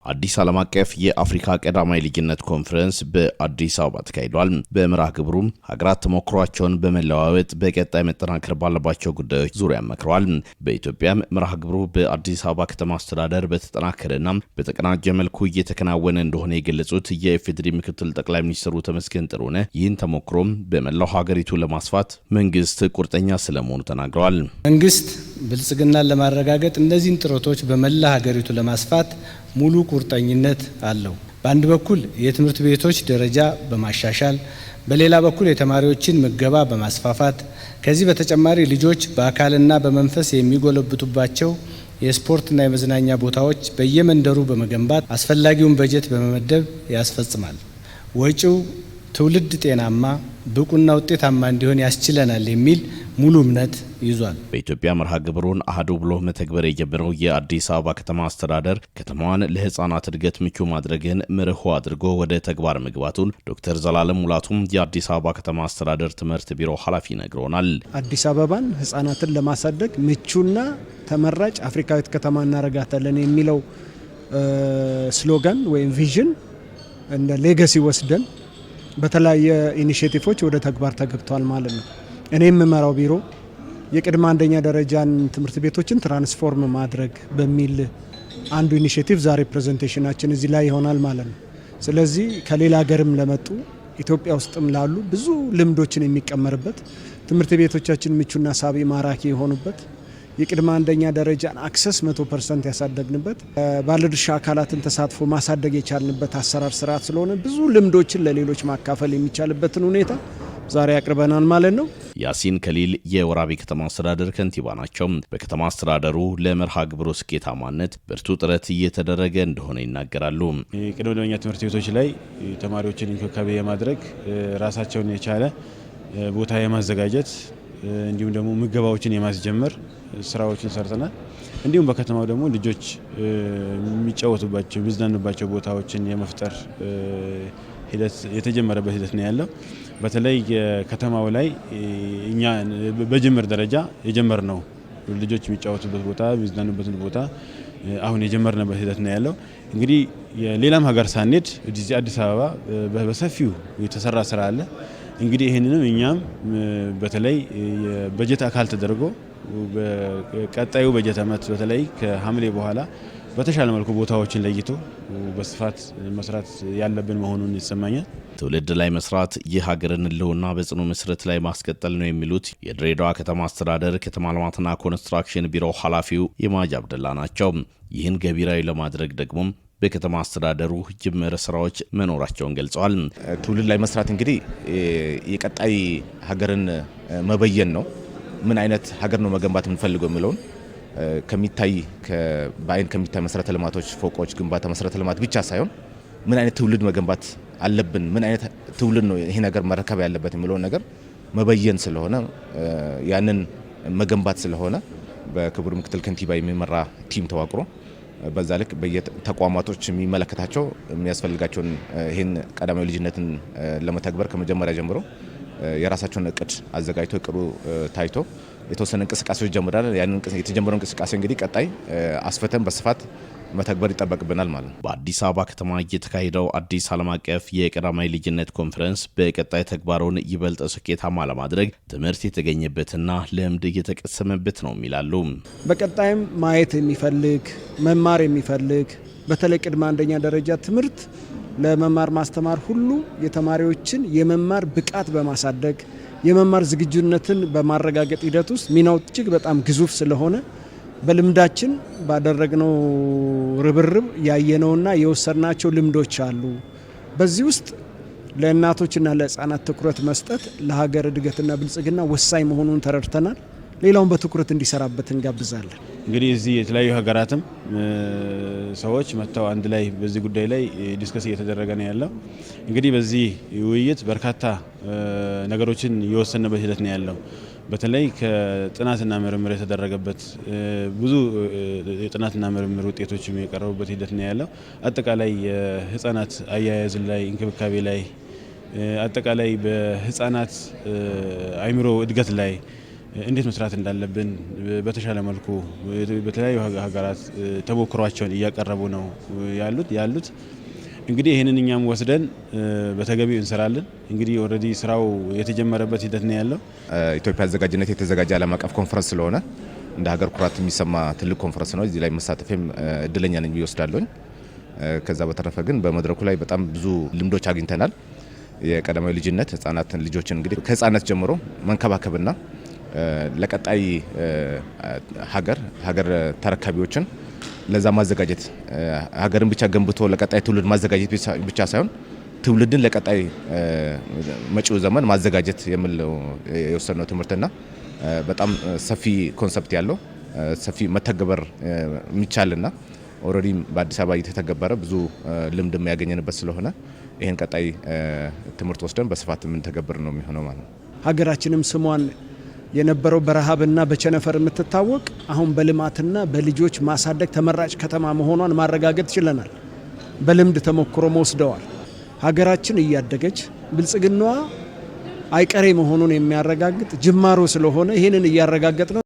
አዲስ ዓለም አቀፍ የአፍሪካ ቀዳማይ ልጅነት ኮንፈረንስ በአዲስ አበባ ተካሂዷል። በመርሃ ግብሩም ሀገራት ተሞክሯቸውን በመለዋወጥ በቀጣይ መጠናከር ባለባቸው ጉዳዮች ዙሪያ መክረዋል። በኢትዮጵያም መርሃ ግብሩ በአዲስ አበባ ከተማ አስተዳደር በተጠናከረና በተቀናጀ መልኩ እየተከናወነ እንደሆነ የገለጹት የኢፌዴሪ ምክትል ጠቅላይ ሚኒስትሩ ተመስገን ጥሩነህ ይህን ተሞክሮም በመላው ሀገሪቱ ለማስፋት መንግስት ቁርጠኛ ስለመሆኑ ተናግረዋል። መንግስት ብልጽግናን ለማረጋገጥ እነዚህን ጥረቶች በመላ ሀገሪቱ ለማስፋት ሙሉ ቁርጠኝነት አለው። በአንድ በኩል የትምህርት ቤቶች ደረጃ በማሻሻል በሌላ በኩል የተማሪዎችን ምገባ በማስፋፋት ከዚህ በተጨማሪ ልጆች በአካልና በመንፈስ የሚጎለብቱባቸው የስፖርትና የመዝናኛ ቦታዎች በየመንደሩ በመገንባት አስፈላጊውን በጀት በመመደብ ያስፈጽማል። ወጪው ትውልድ ጤናማ ብቁና ውጤታማ እንዲሆን ያስችለናል የሚል ሙሉ እምነት ይዟል። በኢትዮጵያ መርሃ ግብሩን አህዱ ብሎ መተግበር የጀመረው የአዲስ አበባ ከተማ አስተዳደር ከተማዋን ለህፃናት እድገት ምቹ ማድረግን መርሆ አድርጎ ወደ ተግባር መግባቱን ዶክተር ዘላለም ሙላቱም የአዲስ አበባ ከተማ አስተዳደር ትምህርት ቢሮ ኃላፊ ነግረውናል። አዲስ አበባን ህፃናትን ለማሳደግ ምቹና ተመራጭ አፍሪካዊት ከተማ እናረጋታለን የሚለው ስሎጋን ወይም ቪዥን እንደ ሌጋሲ ወስደን በተለያየ ኢኒሼቲቮች ወደ ተግባር ተገብቷል ማለት ነው። እኔ የምመራው ቢሮ የቅድመ አንደኛ ደረጃን ትምህርት ቤቶችን ትራንስፎርም ማድረግ በሚል አንዱ ኢኒሼቲቭ ዛሬ ፕሬዘንቴሽናችን እዚህ ላይ ይሆናል ማለት ነው። ስለዚህ ከሌላ ሀገርም ለመጡ ኢትዮጵያ ውስጥም ላሉ ብዙ ልምዶችን የሚቀመርበት ትምህርት ቤቶቻችን ምቹና ሳቢ ማራኪ የሆኑበት የቅድመ አንደኛ ደረጃን አክሰስ 100% ያሳደግንበት ባለድርሻ አካላትን ተሳትፎ ማሳደግ የቻልንበት አሰራር ስርዓት ስለሆነ ብዙ ልምዶችን ለሌሎች ማካፈል የሚቻልበትን ሁኔታ ዛሬ ያቅርበናል ማለት ነው። ያሲን ከሊል የወራቤ ከተማ አስተዳደር ከንቲባ ናቸው። በከተማ አስተዳደሩ ለመርሃ ግብሩ ስኬታማነት ብርቱ ጥረት እየተደረገ እንደሆነ ይናገራሉ። ቅድመ መደበኛ ትምህርት ቤቶች ላይ ተማሪዎችን እንክብካቤ የማድረግ ራሳቸውን የቻለ ቦታ የማዘጋጀት እንዲሁም ደግሞ ምገባዎችን የማስጀመር ስራዎችን ሰርተናል። እንዲሁም በከተማው ደግሞ ልጆች የሚጫወቱባቸው የሚዝናኑባቸው ቦታዎችን የመፍጠር ሂደት የተጀመረበት ሂደት ነው ያለው። በተለይ ከተማው ላይ እኛ በጅምር ደረጃ የጀመርነው ልጆች የሚጫወቱበት ቦታ የሚዝናኑበትን ቦታ አሁን የጀመርነበት ሂደት ነው ያለው። እንግዲህ ሌላም ሀገር ሳንሄድ እዚህ አዲስ አበባ በሰፊው የተሰራ ስራ አለ። እንግዲህ ይህንንም እኛም በተለይ በጀት አካል ተደርጎ በቀጣዩ በጀት ዓመት በተለይ ከሐምሌ በኋላ በተሻለ መልኩ ቦታዎችን ለይቶ በስፋት መስራት ያለብን መሆኑን ይሰማኛል። ትውልድ ላይ መስራት የሀገርን ህልውና በጽኑ መሰረት ላይ ማስቀጠል ነው የሚሉት የድሬዳዋ ከተማ አስተዳደር ከተማ ልማትና ኮንስትራክሽን ቢሮ ኃላፊው የማጅ አብደላ ናቸው። ይህን ገቢራዊ ለማድረግ ደግሞ በከተማ አስተዳደሩ ጅምር ስራዎች መኖራቸውን ገልጸዋል። ትውልድ ላይ መስራት እንግዲህ የቀጣይ ሀገርን መበየን ነው። ምን አይነት ሀገር ነው መገንባት የምንፈልገው የሚለውን ከሚታይ በአይን ከሚታይ መሰረተ ልማቶች፣ ፎቆች፣ ግንባታ መሰረተ ልማት ብቻ ሳይሆን ምን አይነት ትውልድ መገንባት አለብን፣ ምን አይነት ትውልድ ነው ይሄ ነገር መረከብ ያለበት የሚለውን ነገር መበየን ስለሆነ ያንን መገንባት ስለሆነ በክቡር ምክትል ከንቲባ የሚመራ ቲም ተዋቅሮ በዛ ልክ በየተቋማቶች የሚመለከታቸው የሚያስፈልጋቸውን ይህን ቀዳማዊ ልጅነትን ለመተግበር ከመጀመሪያ ጀምሮ የራሳቸውን እቅድ አዘጋጅቶ እቅዱ ታይቶ የተወሰነ እንቅስቃሴዎች ጀምረናል። ያንን የተጀመረው እንቅስቃሴ እንግዲህ ቀጣይ አስፈተን በስፋት መተግበር ይጠበቅብናል ማለት ነው። በአዲስ አበባ ከተማ እየተካሄደው አዲስ ዓለም አቀፍ የቀዳማይ ልጅነት ኮንፈረንስ በቀጣይ ተግባሩን ይበልጥ ስኬታማ ለማድረግ ትምህርት የተገኘበትና ልምድ እየተቀሰመበት ነው ይላሉ። በቀጣይም ማየት የሚፈልግ መማር የሚፈልግ በተለይ ቅድመ አንደኛ ደረጃ ትምህርት ለመማር ማስተማር ሁሉ የተማሪዎችን የመማር ብቃት በማሳደግ የመማር ዝግጁነትን በማረጋገጥ ሂደት ውስጥ ሚናው እጅግ በጣም ግዙፍ ስለሆነ በልምዳችን ባደረግነው ርብርብ ያየነውና የወሰድናቸው ልምዶች አሉ። በዚህ ውስጥ ለእናቶችና ለሕፃናት ትኩረት መስጠት ለሀገር እድገትና ብልጽግና ወሳኝ መሆኑን ተረድተናል። ሌላውን በትኩረት እንዲሰራበት እንጋብዛለን። እንግዲህ እዚህ የተለያዩ ሀገራትም ሰዎች መጥተው አንድ ላይ በዚህ ጉዳይ ላይ ዲስከስ እየተደረገ ነው ያለው። እንግዲህ በዚህ ውይይት በርካታ ነገሮችን የወሰንበት ሂደት ነው ያለው። በተለይ ከጥናትና ምርምር የተደረገበት ብዙ የጥናትና ምርምር ውጤቶች የቀረቡበት ሂደት ነው ያለው። አጠቃላይ የህፃናት አያያዝ ላይ እንክብካቤ ላይ አጠቃላይ በህፃናት አይምሮ እድገት ላይ እንዴት መስራት እንዳለብን በተሻለ መልኩ በተለያዩ ሀገራት ተሞክሯቸውን እያቀረቡ ነው ያሉት። እንግዲህ ይህንን እኛም ወስደን በተገቢው እንሰራለን። እንግዲህ ኦልሬዲ ስራው የተጀመረበት ሂደት ነው ያለው። ኢትዮጵያ አዘጋጅነት የተዘጋጀ ዓለም አቀፍ ኮንፈረንስ ስለሆነ እንደ ሀገር ኩራት የሚሰማ ትልቅ ኮንፈረንስ ነው። እዚህ ላይ መሳተፌም እድለኛ ነኝ ይወስዳለኝ። ከዛ በተረፈ ግን በመድረኩ ላይ በጣም ብዙ ልምዶች አግኝተናል። የቀዳማዊ ልጅነት ህጻናትን ልጆችን እንግዲህ ከህጻናት ጀምሮ መንከባከብና ለቀጣይ ሀገር ተረካቢዎችን ለዛ ማዘጋጀት ሀገርን ብቻ ገንብቶ ለቀጣይ ትውልድ ማዘጋጀት ብቻ ሳይሆን ትውልድን ለቀጣይ መጪው ዘመን ማዘጋጀት የሚለው የወሰነው ትምህርትና በጣም ሰፊ ኮንሰፕት ያለው ሰፊ መተግበር የሚቻልና ኦልሬዲ በአዲስ አበባ እየተተገበረ ብዙ ልምድ የሚያገኘንበት ስለሆነ ይሄን ቀጣይ ትምህርት ወስደን በስፋት የምንተገብር ነው የሚሆነው ማለት ነው። ሀገራችንም ስሟን የነበረው በረሃብና በቸነፈር የምትታወቅ አሁን በልማትና በልጆች ማሳደግ ተመራጭ ከተማ መሆኗን ማረጋገጥ ችለናል። በልምድ ተሞክሮ ወስደዋል። ሀገራችን እያደገች ብልጽግናዋ አይቀሬ መሆኑን የሚያረጋግጥ ጅማሮ ስለሆነ ይህንን እያረጋገጥ ነው።